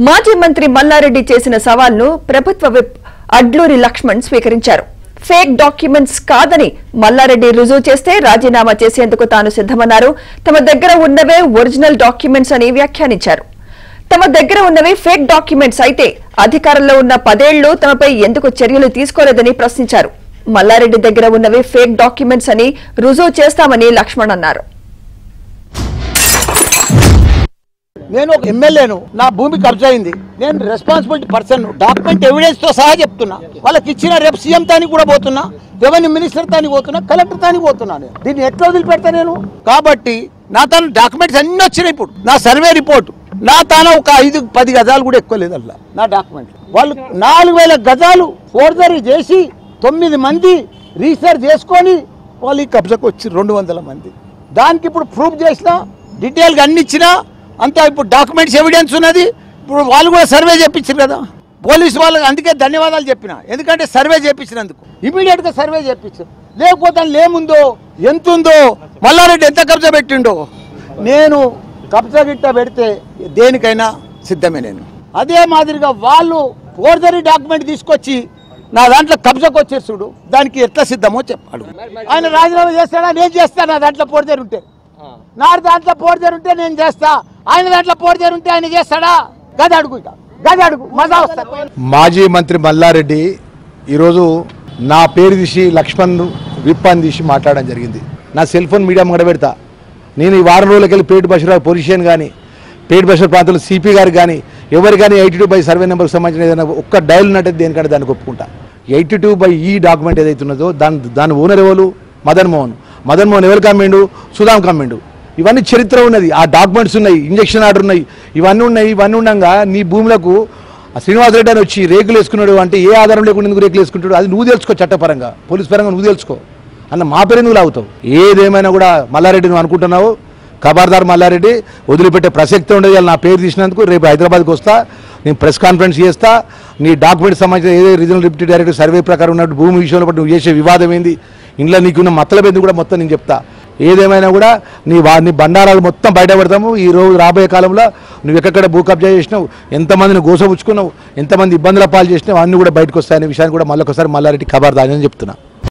మాజీ మంత్రి మల్లారెడ్డి చేసిన సవాల్ను ప్రభుత్వ విప్ అడ్లూరి లక్ష్మణ్ స్వీకరించారు. ఫేక్ డాక్యుమెంట్స్ కాదని మల్లారెడ్డి రుజువు చేస్తే రాజీనామా చేసేందుకు తాను సిద్ధమన్నారు. తమ దగ్గర ఉన్నవే ఒరిజినల్ డాక్యుమెంట్స్ అని వ్యాఖ్యానించారు. తమ దగ్గర ఉన్నవి ఫేక్ డాక్యుమెంట్స్ అయితే అధికారంలో ఉన్న 10 ఏళ్లు తమపై ఎందుకు చర్యలు తీసుకోలేదని ప్రశ్నించారు. మల్లారెడ్డి దగ్గర ఉన్నవి ఫేక్ డాక్యుమెంట్స్ అని రుజువు చేస్తామని లక్ష్మణ్ అన్నారు. నేను ఒక ఎమ్మెల్యేను, నా భూమి కబ్జా అయింది, నేను రెస్పాన్సిబిలిటీ పర్సన్, డాక్యుమెంట్ ఎవిడెన్స్ తో సహా చెప్తున్నా. వాళ్ళకి ఇచ్చిన రేపు సీఎం తానికి కూడా పోతున్నా, రెవెన్యూ మినిస్టర్ తానికి పోతున్నా, కలెక్టర్ తానికి పోతున్నా. దీన్ని ఎట్లా వదిలిపెడతా నేను? కాబట్టి నా తాను డాక్యుమెంట్స్ అన్ని వచ్చినాయి. ఇప్పుడు నా సర్వే రిపోర్ట్ నా తాను ఒక 5-10 గజాలు కూడా ఎక్కువ లేదు అట్లా నా డాక్యుమెంట్. వాళ్ళు 4000 గజాలు ఫోర్జరీ చేసి 9 మంది రీసెర్చ్ చేసుకొని వాళ్ళు ఈ కబ్జాకు వచ్చి 200 మంది. దానికి ఇప్పుడు ప్రూఫ్ చేసిన, డీటెయిల్గా అన్ని ఇచ్చినా అంతా. ఇప్పుడు డాక్యుమెంట్స్ ఎవిడెన్స్ ఉన్నది. ఇప్పుడు వాళ్ళు కూడా సర్వే చేయించారు కదా పోలీసు వాళ్ళకి. అందుకే ధన్యవాదాలు చెప్పిన, ఎందుకంటే సర్వే చేయించినందుకు. ఇమీడియట్గా సర్వే చేయించారు. లేకపోతే ఏముందో ఎంత ఉందో, మల్లారెడ్డి ఎంత కబ్జా పెట్టిండో. నేను కబ్జా గిట్ట పెడితే దేనికైనా సిద్ధమే నేను. అదే మాదిరిగా వాళ్ళు ఫోర్జరీ డాక్యుమెంట్ తీసుకొచ్చి నా దాంట్లో కబ్జాకు వచ్చేస్తుడు, దానికి ఎట్లా సిద్ధమో చెప్పాడు. ఆయన రాజీనామా చేస్తాడా? నేను చేస్తాను. నా దాంట్లో ఫోర్జరీ ఉంటే, నా దాంట్లో ఫోర్జరీ ఉంటే నేను చేస్తా. ఆయన దాంట్లో ఫోర్జరీ ఉంటే ఆయన చేస్తాడా? గది అడుగు, గది అడుగు, మజా వస్తుంది. మాజీ మంత్రి మల్లారెడ్డి ఈరోజు నా పేరు తీసి లక్ష్మణ్ విప్ అని తీసి మాట్లాడడం జరిగింది. నా సెల్ ఫోన్ మీడియా ముంగడ పెడతా. నేను ఈ వారం రోజులకి వెళ్ళి పేట బషీరావు పొలిషియన్ కానీ, పేట బషీర్ ప్రాంతంలో సిపి గారు కానీ, ఎవరు కానీ 82 సర్వే నెంబర్కి సంబంధించిన ఏదైనా ఒక్క డైల్ ఉన్నట్టు దేనికంటే దానికి ఒప్పుకుంటా. 82 ఈ డాక్యుమెంట్ ఏదైతే ఉన్నదో దాని ఓనర్ ఎవరు? మదన్ మోహన్ ఎవరు కమ్మిండు? సుధాం కమ్మిండు. ఇవన్నీ చరిత్ర ఉన్నది. ఆ డాక్యుమెంట్స్ ఉన్నాయి, ఇంజక్షన్ ఆర్డర్ ఉన్నాయి, ఇవన్నీ ఉన్నాయి. ఇవన్నీ ఉండగా నీ భూములకు శ్రీనివాసరెడ్డి అని వచ్చి రేకులు వేసుకున్నాడు అంటే ఏ ఆధారం లేకుండా ఎందుకు రేకులు వేసుకుంటాడు? అది నువ్వు తెలుసుకో, చట్టపరంగా పోలీస్ పరంగా నువ్వు తెలుసుకో అన్న. మా పేరు ఎందుకు లాగుతావు? ఏదేమైనా కూడా మల్లారెడ్డి నువ్వు అనుకుంటున్నావు, ఖబర్దార్ మల్లారెడ్డి, వదిలిపెట్టే ప్రసక్తి ఉండదు. నా పేరు తీసినందుకు రేపు హైదరాబాద్కి వస్తా, నేను ప్రెస్ కాన్ఫరెన్స్ చేస్తా. నీ డాక్యుమెంట్ సంబంధించిన ఏదో రీజనల్ డిప్యూటీ డైరెక్టర్ సర్వే ప్రకారం ఉన్నట్టు భూమి విషయంలో నువ్వు చేసే వివాదం ఏంది, ఇంట్లో నీకున్న మతలబ్ కూడా మొత్తం నేను చెప్తా. ఏదేమైనా కూడా నీ బండారాలు మొత్తం బయటపడతాము. ఈ రోజు రాబోయే కాలంలో నువ్వు ఎక్కడ భూ కబ్జా చేసినావు, ఎంతమందిని గోసపుచ్చుకున్నావు, ఎంతమంది ఇబ్బందుల పాలు చేసినావు, అన్నీ కూడా బయటకు వస్తాయనే విషయాన్ని కూడా మళ్ళొకసారి మల్లారెడ్డి ఖబర్దార్ అని చెప్తున్నా.